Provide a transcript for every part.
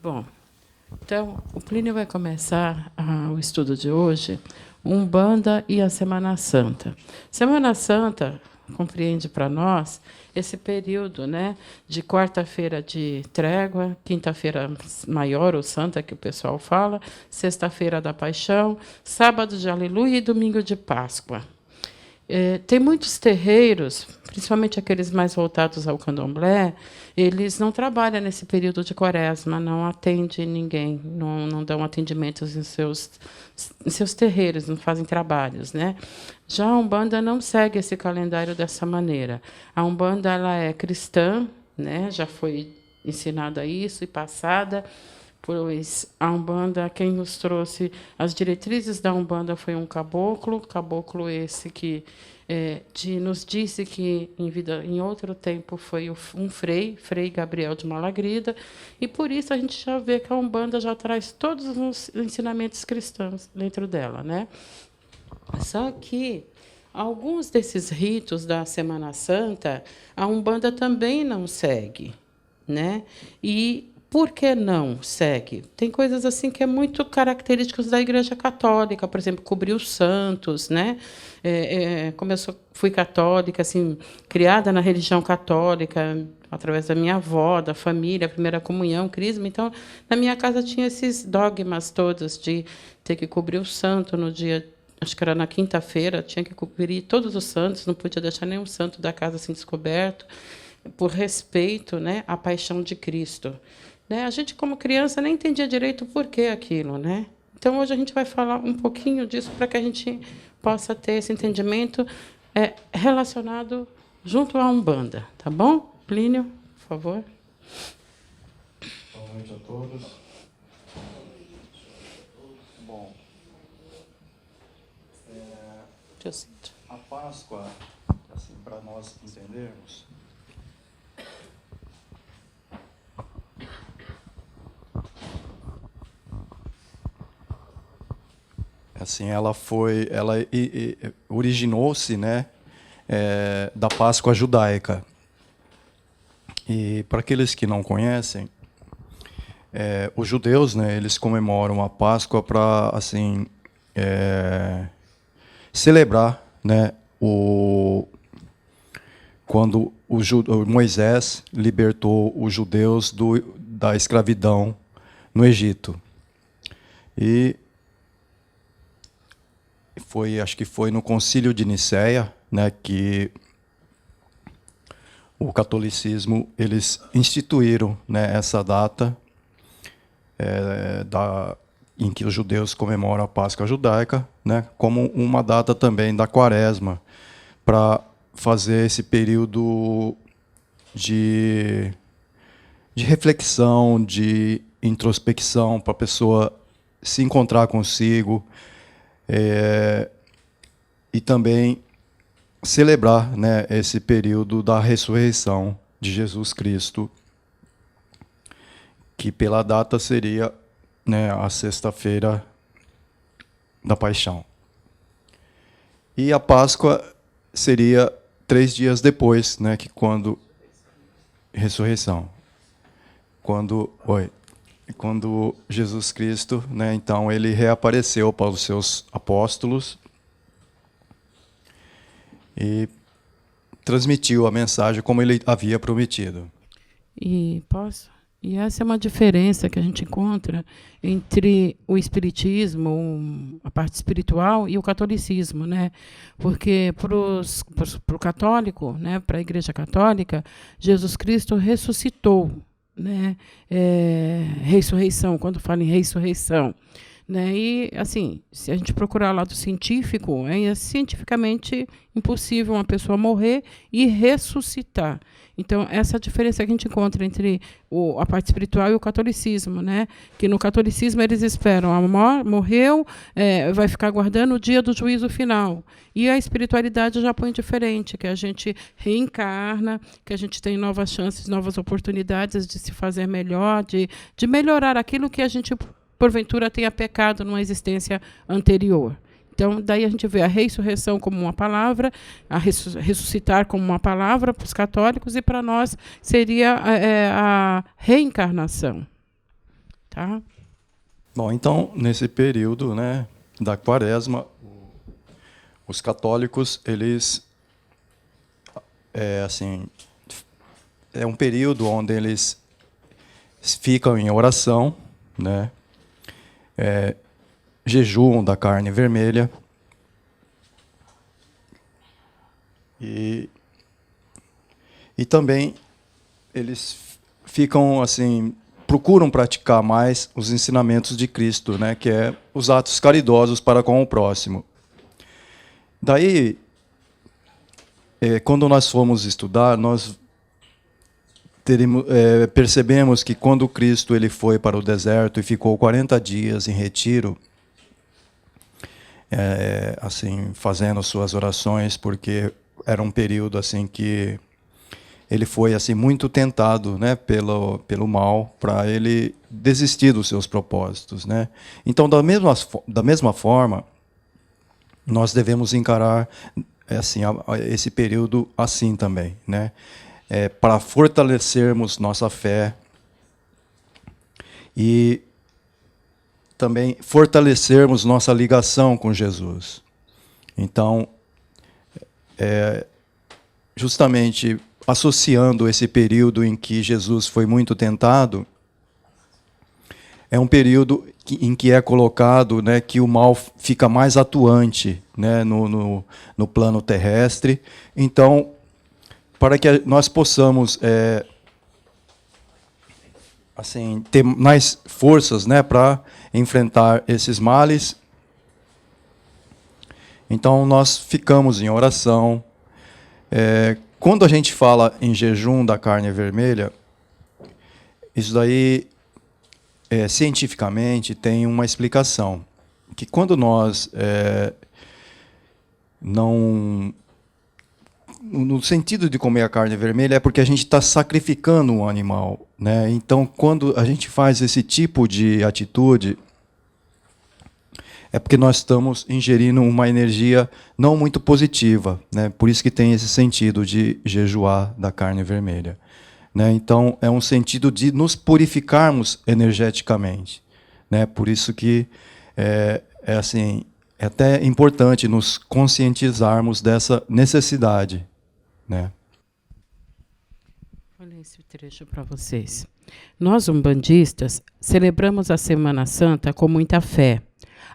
Bom, então, o Plínio vai começar o estudo de hoje, Umbanda e a Semana Santa. Semana Santa compreende para nós esse período, né, de quarta-feira de trégua, quinta-feira maior ou santa, que o pessoal fala, sexta-feira da paixão, sábado de aleluia e domingo de Páscoa. Tem muitos terreiros, principalmente aqueles mais voltados ao candomblé, eles não trabalham nesse período de quaresma, não atendem ninguém, não dão atendimentos em seus terreiros, não fazem trabalhos, né? Já a Umbanda não segue esse calendário dessa maneira. A Umbanda ela é cristã, né? Já foi ensinada isso e passada, pois a Umbanda, quem nos trouxe as diretrizes da Umbanda foi um caboclo esse que nos disse que em outro tempo foi um Frei Gabriel de Malagrida, e por isso a gente já vê que a Umbanda já traz todos os ensinamentos cristãos dentro dela, né? Só que alguns desses ritos da Semana Santa, a Umbanda também não segue, né? E por que não segue? Tem coisas assim que é muito características da Igreja Católica, por exemplo, cobrir os santos, né? Como fui católica, assim, criada na religião católica, através da minha avó, da família, a primeira comunhão, crisma. Então, na minha casa tinha esses dogmas todos de ter que cobrir o santo no dia, acho que era na quinta-feira, tinha que cobrir todos os santos, não podia deixar nenhum santo da casa assim descoberto, por respeito, né, à paixão de Cristo. Né? A gente, como criança, nem entendia direito o porquê aquilo. Né? Então, hoje a gente vai falar um pouquinho disso para que a gente possa ter esse entendimento relacionado junto à Umbanda. Tá bom? Plínio, por favor. Boa noite a todos. Bom, a Páscoa, assim, para nós entendermos, assim, ela originou-se, né, da Páscoa judaica. E para aqueles que não conhecem, os judeus, né, eles comemoram a Páscoa para assim celebrar, né, quando o Moisés libertou os judeus da escravidão no Egito. E acho que foi no Concílio de Nicéia, né, que o catolicismo eles instituíram, né, essa data em que os judeus comemoram a Páscoa judaica, né, como uma data também da Quaresma, para fazer esse período de reflexão, de introspecção, para a pessoa se encontrar consigo, e também celebrar, né, esse período da ressurreição de Jesus Cristo, que pela data seria, né, a sexta-feira da paixão. E a Páscoa seria 3 dias depois, né, que quando ressurreição, quando Jesus Cristo, né, então ele reapareceu para os seus apóstolos e transmitiu a mensagem como ele havia prometido. E essa é uma diferença que a gente encontra entre o espiritismo, a parte espiritual, e o catolicismo, né? Porque para o católico, né, para a Igreja Católica, Jesus Cristo ressuscitou, né? Ressurreição, quando fala em ressurreição. Né? E, assim, se a gente procurar o lado científico, é cientificamente impossível uma pessoa morrer e ressuscitar. Então, essa é a diferença que a gente encontra entre a parte espiritual e o catolicismo. Né? Que no catolicismo eles esperam, morreu, vai ficar aguardando o dia do juízo final. E a espiritualidade já põe diferente, que a gente reencarna, que a gente tem novas chances, novas oportunidades de se fazer melhor, de melhorar aquilo que a gente porventura tenha pecado numa existência anterior. Então, daí a gente vê a ressurreição como uma palavra, a ressuscitar como uma palavra para os católicos, e para nós seria a reencarnação. Tá? Bom, então, nesse período, né, da Quaresma, os católicos, eles assim, é um período onde eles ficam em oração, né, jejuam da carne vermelha e também eles ficam assim, procuram praticar mais os ensinamentos de Cristo, né, que é os atos caridosos para com o próximo. Daí, quando nós fomos estudar, nós percebemos que quando Cristo ele foi para o deserto e ficou 40 dias em retiro, assim, fazendo suas orações, porque era um período assim que ele foi assim muito tentado, né, pelo mal, para ele desistir dos seus propósitos, né? Então, da mesma forma, nós devemos encarar assim esse período assim também, né? Para fortalecermos nossa fé e também fortalecermos nossa ligação com Jesus. Então, justamente associando esse período em que Jesus foi muito tentado, é um período em que é colocado, né, que o mal fica mais atuante, né, no plano terrestre. Então, para que nós possamos assim, ter mais forças, né, para enfrentar esses males, então nós ficamos em oração. Quando a gente fala em jejum da carne vermelha, isso daí, cientificamente, tem uma explicação. Que quando nós não... No sentido de comer a carne vermelha, é porque a gente está sacrificando um animal, né? Então, quando a gente faz esse tipo de atitude, é porque nós estamos ingerindo uma energia não muito positiva, né? Por isso que tem esse sentido de jejuar da carne vermelha, né? Então, é um sentido de nos purificarmos energeticamente, né? Por isso que assim, é até importante nos conscientizarmos dessa necessidade, né? Vou ler esse trecho para vocês. Nós, umbandistas, celebramos a Semana Santa com muita fé.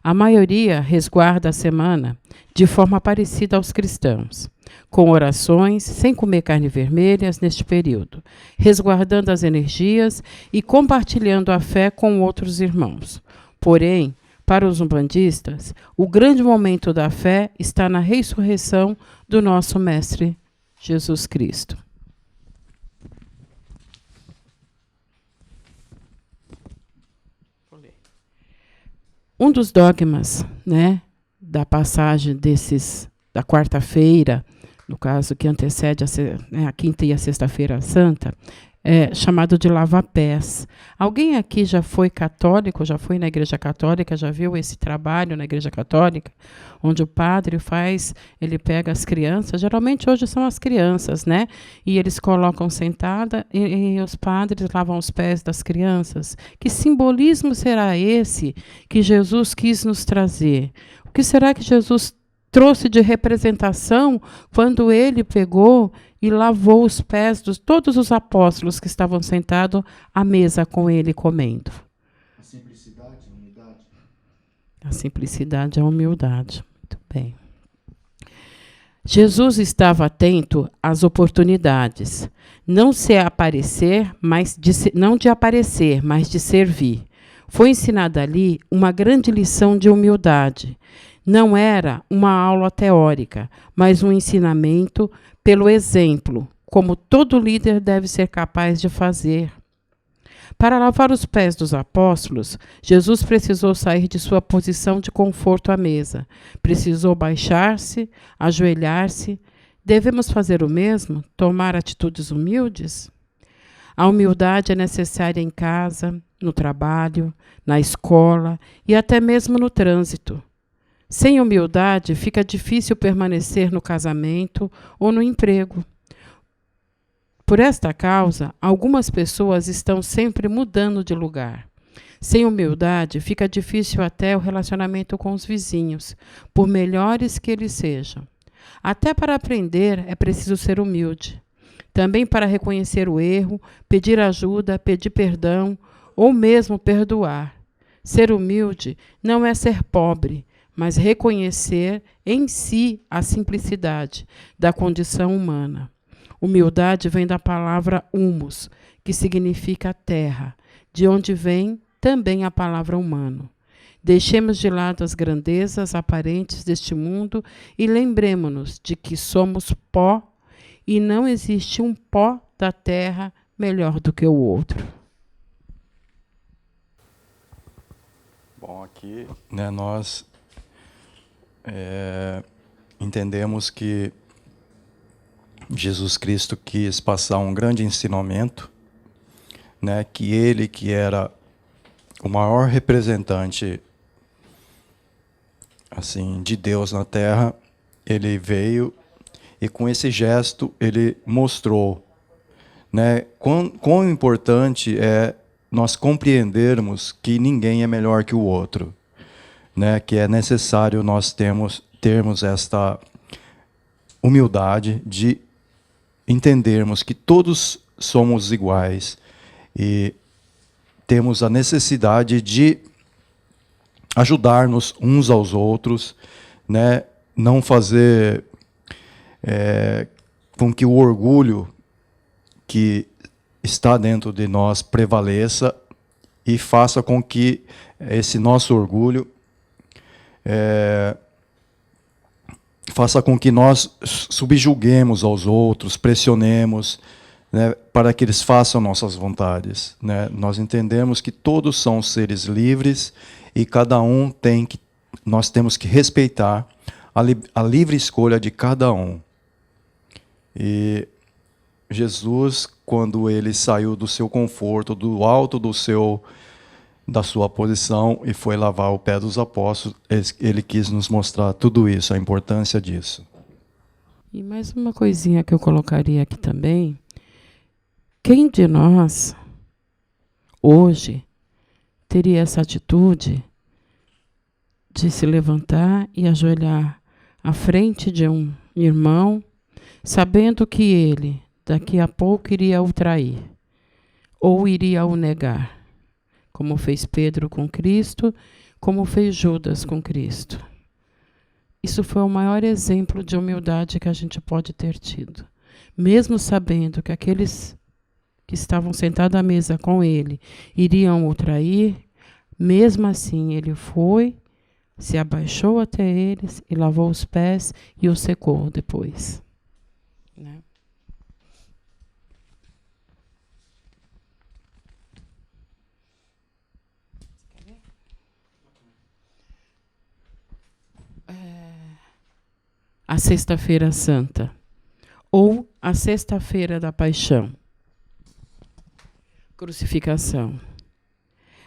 A maioria resguarda a semana de forma parecida aos cristãos, com orações, sem comer carne vermelhas neste período, resguardando as energias e compartilhando a fé com outros irmãos. Porém, para os umbandistas, o grande momento da fé está na ressurreição do nosso Mestre Jesus Cristo. Um dos dogmas, né, da passagem da quarta-feira, no caso que antecede a quinta e a sexta-feira santa, é chamado de lava-pés. Alguém aqui já foi católico, já foi na Igreja Católica, já viu esse trabalho na Igreja Católica, onde o padre ele pega as crianças, geralmente hoje são as crianças, né? E eles colocam sentada e os padres lavam os pés das crianças. Que simbolismo será esse que Jesus quis nos trazer? O que será que Jesus trouxe de representação quando ele pegou e lavou os pés de todos os apóstolos que estavam sentados à mesa com ele comendo? A simplicidade, a humildade. A simplicidade e a humildade. Muito bem. Jesus estava atento às oportunidades, não de aparecer, mas de servir. Foi ensinada ali uma grande lição de humildade. Não era uma aula teórica, mas um ensinamento pelo exemplo, como todo líder deve ser capaz de fazer. Para lavar os pés dos apóstolos, Jesus precisou sair de sua posição de conforto à mesa. Precisou baixar-se, ajoelhar-se. Devemos fazer o mesmo? Tomar atitudes humildes? A humildade é necessária em casa, no trabalho, na escola e até mesmo no trânsito. Sem humildade, fica difícil permanecer no casamento ou no emprego. Por esta causa, algumas pessoas estão sempre mudando de lugar. Sem humildade, fica difícil até o relacionamento com os vizinhos, por melhores que eles sejam. Até para aprender é preciso ser humilde. Também para reconhecer o erro, pedir ajuda, pedir perdão ou mesmo perdoar. Ser humilde não é ser pobre, mas reconhecer em si a simplicidade da condição humana. Humildade vem da palavra humus, que significa terra, de onde vem também a palavra humano. Deixemos de lado as grandezas aparentes deste mundo e lembremo-nos de que somos pó e não existe um pó da terra melhor do que o outro. Bom, aqui, né, nós entendemos que Jesus Cristo quis passar um grande ensinamento, né, que ele, que era o maior representante assim de Deus na Terra, ele veio e com esse gesto ele mostrou, né, quão importante é nós compreendermos que ninguém é melhor que o outro, né, que é necessário nós termos esta humildade de entendermos que todos somos iguais e temos a necessidade de ajudar-nos uns aos outros, né, não fazer com que o orgulho que está dentro de nós prevaleça e faça com que esse nosso orgulho faça com que nós subjuguemos aos outros, pressionemos, né, para que eles façam nossas vontades, né? Nós entendemos que todos são seres livres e cada um nós temos que respeitar a livre escolha de cada um. E Jesus, quando ele saiu do seu conforto, do alto da sua posição e foi lavar o pé dos apóstolos, ele quis nos mostrar tudo isso, a importância disso. E mais uma coisinha que eu colocaria aqui também. Quem de nós, hoje, teria essa atitude de se levantar e ajoelhar à frente de um irmão, sabendo que ele, daqui a pouco, iria o trair ou iria o negar, como fez Pedro com Cristo, como fez Judas com Cristo? Isso foi o maior exemplo de humildade que a gente pode ter tido. Mesmo sabendo que aqueles que estavam sentados à mesa com ele iriam o trair, mesmo assim ele foi, se abaixou até eles e lavou os pés e os secou depois. Né? A Sexta-feira Santa, ou a Sexta-feira da Paixão, crucificação.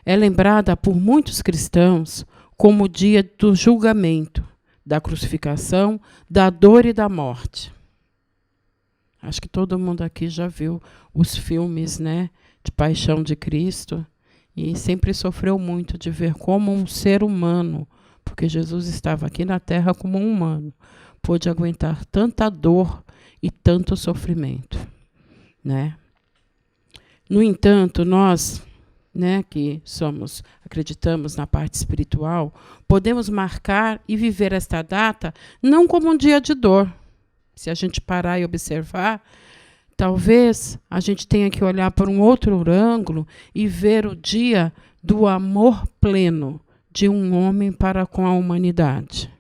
É lembrada por muitos cristãos como o dia do julgamento, da crucificação, da dor e da morte. Acho que todo mundo aqui já viu os filmes, né, de Paixão de Cristo e sempre sofreu muito de ver como um ser humano, porque Jesus estava aqui na Terra como um humano, pôde aguentar tanta dor e tanto sofrimento, né? No entanto, nós, né, que acreditamos na parte espiritual, podemos marcar e viver esta data não como um dia de dor. Se a gente parar e observar, talvez a gente tenha que olhar por um outro ângulo e ver o dia do amor pleno de um homem para com a humanidade,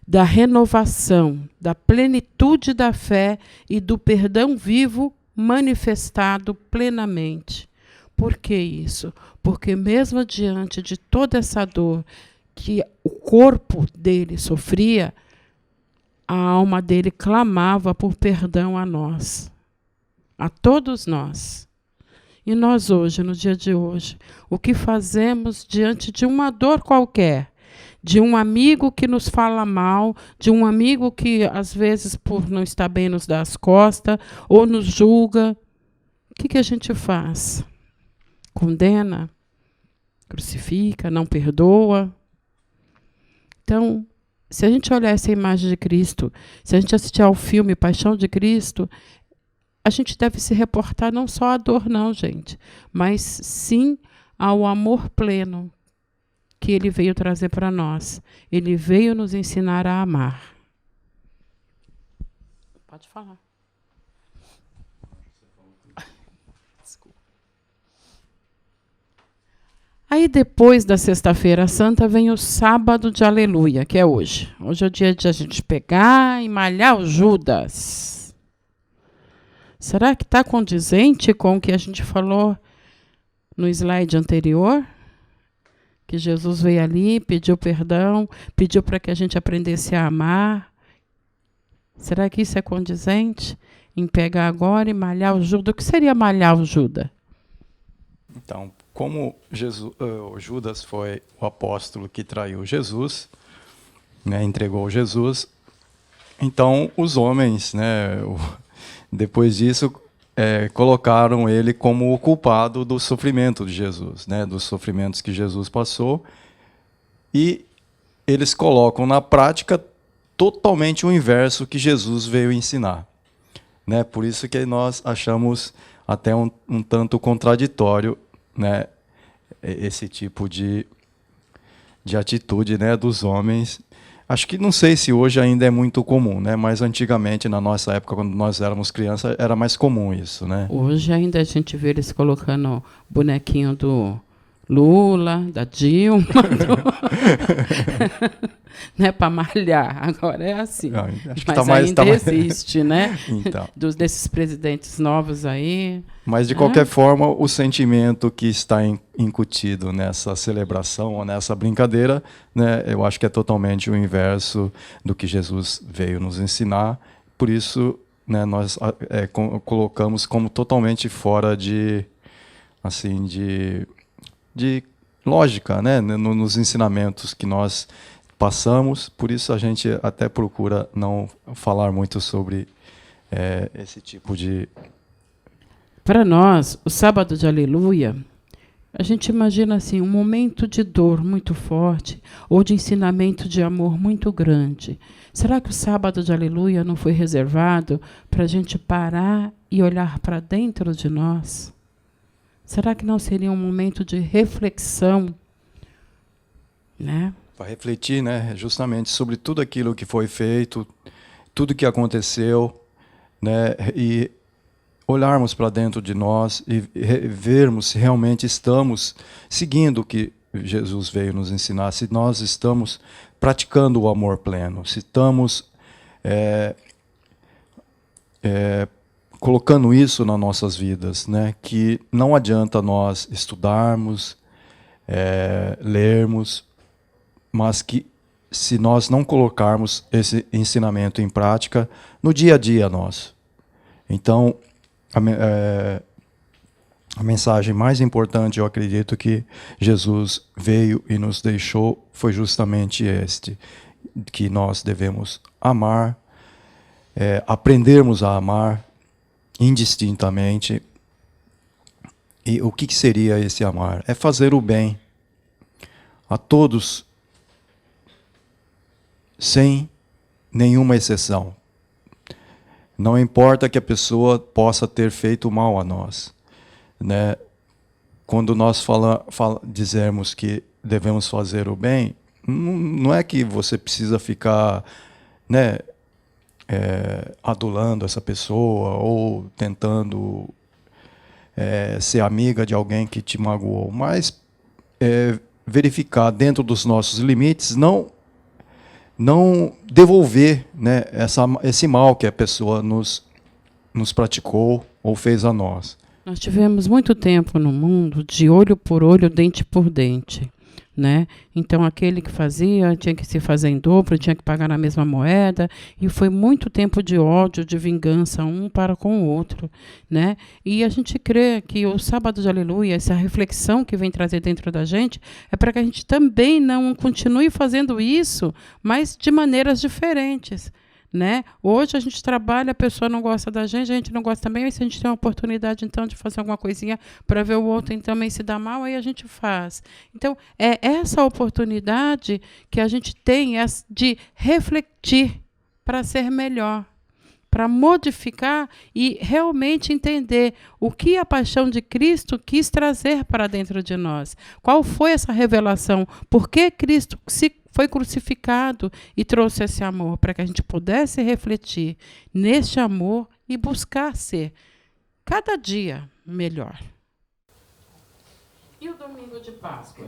da renovação, da plenitude da fé e do perdão vivo manifestado plenamente. Por que isso? Porque mesmo diante de toda essa dor que o corpo dele sofria, a alma dele clamava por perdão a nós, a todos nós. E nós hoje, no dia de hoje, o que fazemos diante de uma dor qualquer, de um amigo que nos fala mal, de um amigo que, às vezes, por não estar bem, nos dá as costas, ou nos julga, o que a gente faz? Condena? crucifica, não perdoa. Então, se a gente olhar essa imagem de Cristo, se a gente assistir ao filme Paixão de Cristo, a gente deve se reportar não só à dor, não, gente, mas sim ao amor pleno que ele veio trazer para nós. Ele veio nos ensinar a amar. Pode falar. Desculpa. Aí, depois da Sexta-feira Santa, vem o Sábado de Aleluia, que é hoje. Hoje é o dia de a gente pegar e malhar o Judas. Será que está condizente com o que a gente falou no slide anterior? Que Jesus veio ali, pediu perdão, pediu para que a gente aprendesse a amar. Será que isso é condizente em pegar agora e malhar o Judas? O que seria malhar o Judas? Então, como o Judas foi o apóstolo que traiu Jesus, né, entregou Jesus, então os homens, né, depois disso, colocaram ele como o culpado do sofrimento de Jesus, né, dos sofrimentos que Jesus passou, e eles colocam na prática totalmente o inverso que Jesus veio ensinar. Né? Por isso que nós achamos até um tanto contraditório, né, esse tipo de atitude, né, dos homens. Acho que não sei se hoje ainda é muito comum, né, mas antigamente, na nossa época, quando nós éramos crianças, era mais comum isso. Né? Hoje ainda a gente vê eles colocando bonequinho do Lula, da Dilma, né, para malhar. Agora é assim. Não, acho que mas ainda existe, né? Então. Desses presidentes novos aí. Mas, de qualquer forma, o sentimento que está incutido nessa celebração ou nessa brincadeira, né, eu acho que é totalmente o inverso do que Jesus veio nos ensinar. Por isso, né, nós colocamos como totalmente fora de lógica, né, nos ensinamentos que nós passamos. Por isso a gente até procura não falar muito sobre esse tipo de... Para nós, o Sábado de Aleluia, a gente imagina assim, um momento de dor muito forte ou de ensinamento de amor muito grande. Será que o Sábado de Aleluia não foi reservado para a gente parar e olhar para dentro de nós? Será que não seria um momento de reflexão, né? Para refletir, né, justamente sobre tudo aquilo que foi feito, tudo que aconteceu, né, e olharmos para dentro de nós e vermos se realmente estamos seguindo o que Jesus veio nos ensinar, se nós estamos praticando o amor pleno, se estamos colocando isso nas nossas vidas, né? Que não adianta nós estudarmos, lermos, mas que se nós não colocarmos esse ensinamento em prática no dia a dia nosso. Então, a mensagem mais importante, eu acredito, que Jesus veio e nos deixou foi justamente que nós devemos amar, aprendermos a amar indistintamente. E o que seria esse amar? É fazer o bem a todos, sem nenhuma exceção. Não importa que a pessoa possa ter feito mal a nós, né? Quando nós dizemos que devemos fazer o bem, não é que você precisa ficar, né, adulando essa pessoa ou tentando ser amiga de alguém que te magoou, mas verificar dentro dos nossos limites, não devolver, né, esse mal que a pessoa nos praticou ou fez a nós. Nós tivemos muito tempo no mundo de olho por olho, dente por dente, né? Então, aquele que fazia tinha que se fazer em dobro, tinha que pagar na mesma moeda, e foi muito tempo de ódio, de vingança, um para com o outro, né? E a gente crê que o Sábado de Aleluia, essa reflexão que vem trazer dentro da gente, é para que a gente também não continue fazendo isso, mas de maneiras diferentes, né? Hoje a gente trabalha, a pessoa não gosta da gente, a gente não gosta também, e se a gente tem uma oportunidade, então, de fazer alguma coisinha para ver o outro então, também se dar mal, aí a gente faz. Então, é essa oportunidade que a gente tem de refletir para ser melhor, para modificar e realmente entender o que a paixão de Cristo quis trazer para dentro de nós. Qual foi essa revelação? Por que Cristo foi crucificado e trouxe esse amor? Para que a gente pudesse refletir neste amor e buscar ser cada dia melhor. E o domingo de Páscoa?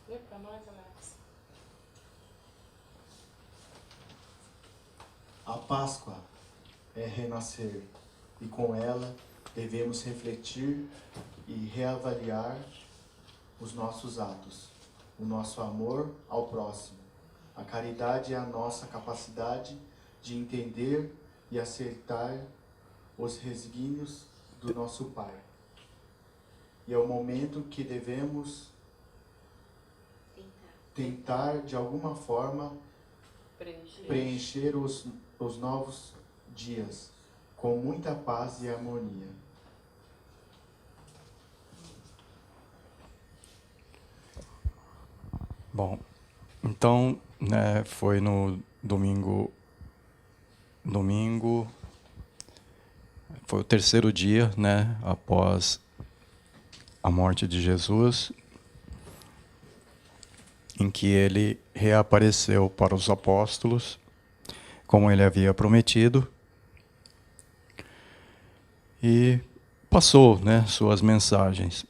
Vê para nós, Alex. A Páscoa é renascer, e com ela devemos refletir e reavaliar os nossos atos, o nosso amor ao próximo. A caridade é a nossa capacidade de entender e acertar os resguinhos do nosso Pai. E é o momento que devemos tentar de alguma forma preencher os novos dias com muita paz e harmonia. Bom, então, né, foi no domingo, foi o terceiro dia, né, após a morte de Jesus, em que ele reapareceu para os apóstolos, como ele havia prometido, e passou, né, suas mensagens.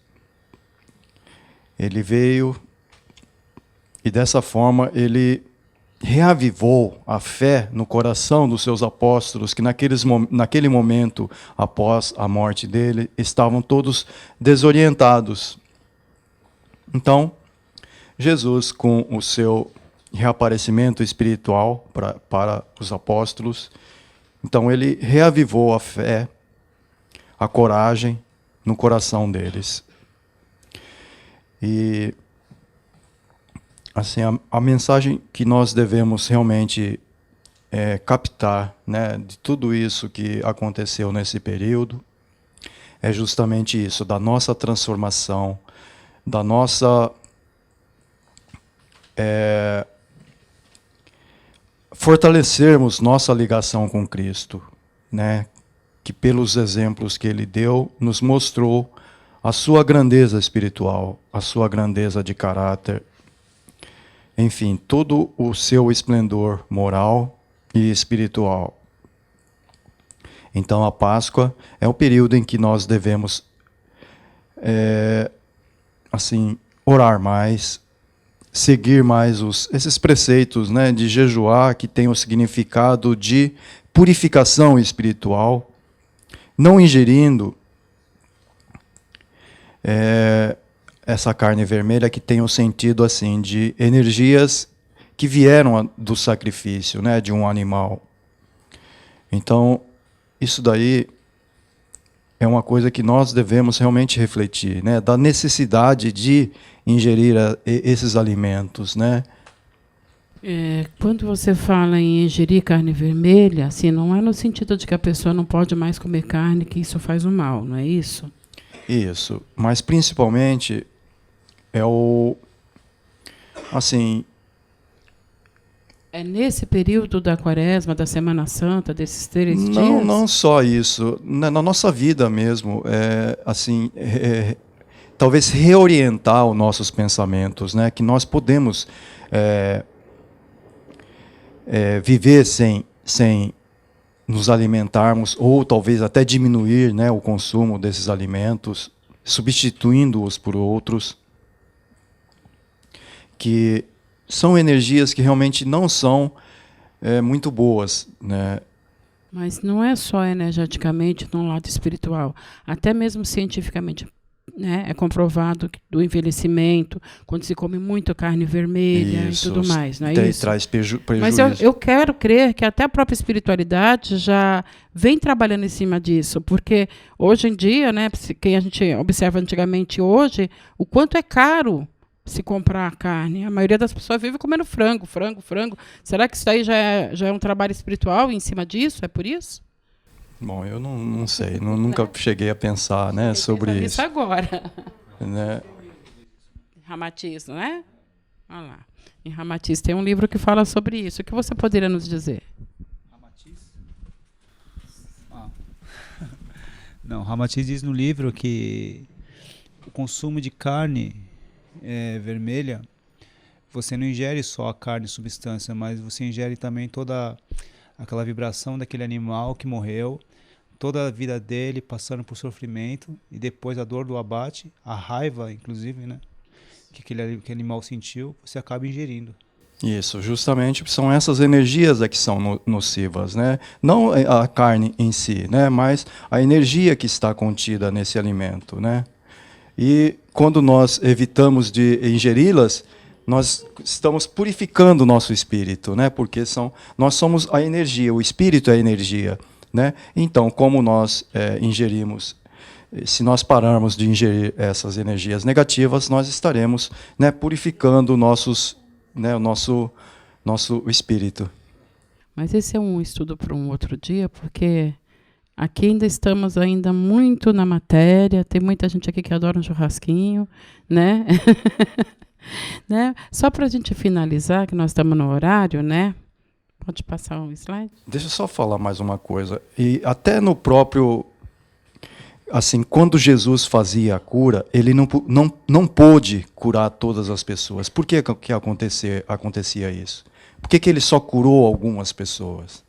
Ele veio e dessa forma ele reavivou a fé no coração dos seus apóstolos, que naquele momento, após a morte dele, estavam todos desorientados. Então, Jesus, com o seu reaparecimento espiritual para os apóstolos, então ele reavivou a fé, a coragem no coração deles. E assim, a mensagem que nós devemos realmente captar, né, de tudo isso que aconteceu nesse período, é justamente isso, da nossa transformação, da nossa fortalecermos nossa ligação com Cristo, né, que pelos exemplos que ele deu, nos mostrou a sua grandeza espiritual, a sua grandeza de caráter, enfim, todo o seu esplendor moral e espiritual. Então, a Páscoa é o período em que nós devemos, assim, orar mais, seguir mais esses preceitos, né, de jejuar, que tem o significado de purificação espiritual, não ingerindo essa carne vermelha, que tem o sentido assim de energias que vieram do sacrifício, né, de um animal. Então, isso daí é uma coisa que nós devemos realmente refletir, né, da necessidade de ingerir esses alimentos, né? Quando você fala em ingerir carne vermelha, assim, não é no sentido de que a pessoa não pode mais comer carne, que isso faz o mal, não é isso? Isso, mas principalmente assim, é nesse período da Quaresma, da Semana Santa, desses 3 dias? Não só isso, na nossa vida mesmo, assim, talvez reorientar os nossos pensamentos, né, que nós podemos viver sem nos alimentarmos, ou talvez até diminuir, né, o consumo desses alimentos, substituindo-os por outros, que são energias que realmente não são muito boas, né? Mas não é só energeticamente no lado espiritual, até mesmo cientificamente, né, é comprovado que do envelhecimento, quando se come muito carne vermelha Isso, e tudo mais, não é isso? Traz prejuízo. Mas eu quero crer que até a própria espiritualidade já vem trabalhando em cima disso, porque hoje em dia, né, quem a gente observa antigamente hoje, o quanto é caro se comprar carne. A maioria das pessoas vive comendo frango, frango, frango. Será que isso aí já é um trabalho espiritual em cima disso? É por isso? Bom, eu não sei, nunca cheguei a pensar, né, sobre isso. Isso agora. Né? Ramatiz, não é? Olha lá. Em Ramatiz tem um livro que fala sobre isso. O que você poderia nos dizer? Ramatiz? Não, Ramatiz diz no livro que o consumo de carne vermelha, você não ingere só a carne, substância, mas você ingere também toda aquela vibração daquele animal que morreu, toda a vida dele passando por sofrimento, e depois a dor do abate, a raiva, inclusive, né, que aquele animal sentiu, você acaba ingerindo. Isso, justamente são essas energias que são nocivas, né? Não a carne em si, né? Mas a energia que está contida nesse alimento, né? E quando nós evitamos de ingeri-las, nós estamos purificando o nosso espírito, né? Porque nós somos a energia, o espírito é a energia, né? Então, como nós ingerimos, se nós pararmos de ingerir essas energias negativas, nós estaremos, né, purificando o nosso espírito. Mas esse é um estudo para um outro dia, porque aqui ainda estamos muito na matéria. Tem muita gente aqui que adora um churrasquinho, né? Né? Só para a gente finalizar, que nós estamos no horário, né? Pode passar um slide? Deixa eu só falar mais uma coisa. E até no próprio, assim, quando Jesus fazia a cura, ele não pôde curar todas as pessoas. Por que acontecia isso? Por que ele só curou algumas pessoas?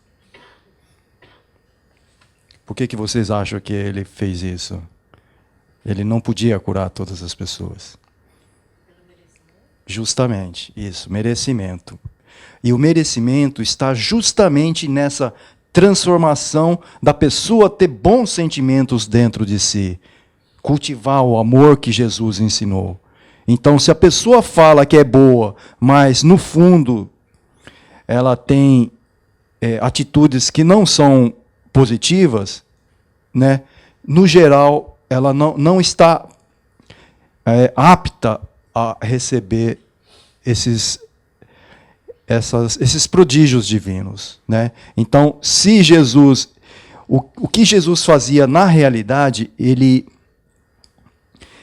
Por que vocês acham que ele fez isso? Ele não podia curar todas as pessoas. Justamente, isso, merecimento. E o merecimento está justamente nessa transformação da pessoa ter bons sentimentos dentro de si. Cultivar o amor que Jesus ensinou. Então, se a pessoa fala que é boa, mas no fundo ela tem atitudes que não são positivas, né? No geral, ela não está apta a receber esses prodígios divinos, né? Então, se Jesus, o que Jesus fazia na realidade,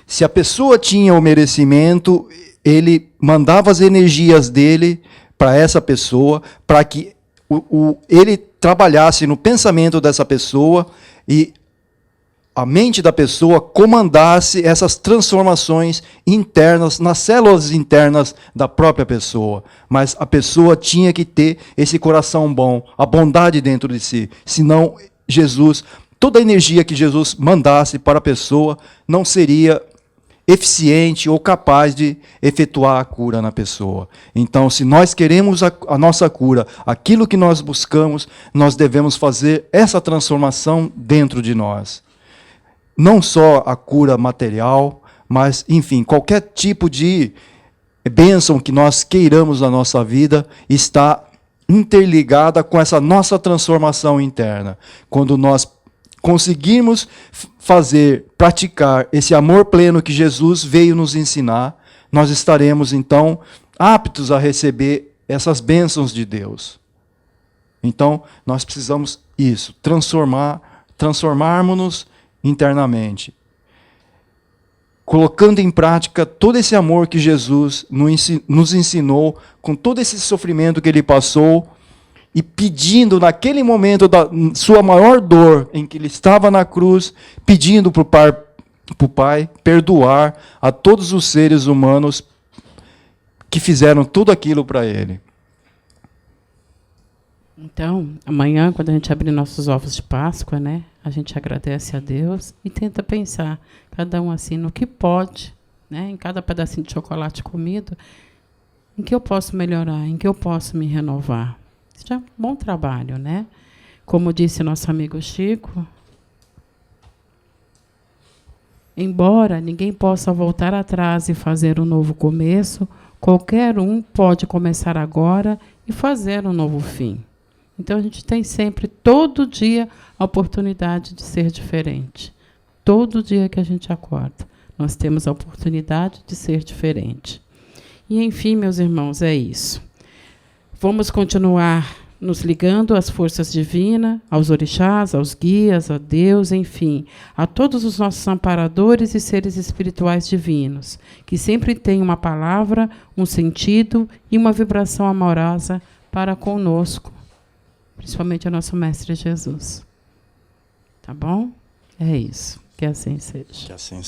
se a pessoa tinha o merecimento, ele mandava as energias dele para essa pessoa, para que ele trabalhasse no pensamento dessa pessoa e a mente da pessoa comandasse essas transformações internas, nas células internas da própria pessoa. Mas a pessoa tinha que ter esse coração bom, a bondade dentro de si. Senão, toda a energia que Jesus mandasse para a pessoa não seria eficiente ou capaz de efetuar a cura na pessoa. Então, se nós queremos a nossa cura, aquilo que nós buscamos, nós devemos fazer essa transformação dentro de nós. Não só a cura material, mas, enfim, qualquer tipo de bênção que nós queiramos na nossa vida está interligada com essa nossa transformação interna. Quando nós conseguirmos praticar esse amor pleno que Jesus veio nos ensinar, nós estaremos, então, aptos a receber essas bênçãos de Deus. Então, nós precisamos transformarmos-nos internamente, colocando em prática todo esse amor que Jesus nos ensinou, com todo esse sofrimento que ele passou, e pedindo naquele momento da sua maior dor, em que ele estava na cruz, pedindo para o Pai perdoar a todos os seres humanos que fizeram tudo aquilo para ele. Então, amanhã, quando a gente abrir nossos ovos de Páscoa, né, a gente agradece a Deus e tenta pensar, cada um assim, no que pode, né, em cada pedacinho de chocolate comido, em que eu posso melhorar, em que eu posso me renovar. Isso é um bom trabalho, né? Como disse nosso amigo Chico, embora ninguém possa voltar atrás e fazer um novo começo, qualquer um pode começar agora e fazer um novo fim. Então, a gente tem sempre, todo dia, a oportunidade de ser diferente. Todo dia que a gente acorda, nós temos a oportunidade de ser diferente. E, enfim, meus irmãos, é isso. Vamos continuar nos ligando às forças divinas, aos orixás, aos guias, a Deus, enfim, a todos os nossos amparadores e seres espirituais divinos, que sempre têm uma palavra, um sentido e uma vibração amorosa para conosco, principalmente o nosso Mestre Jesus. Tá bom? É isso. Que assim seja. Que assim seja.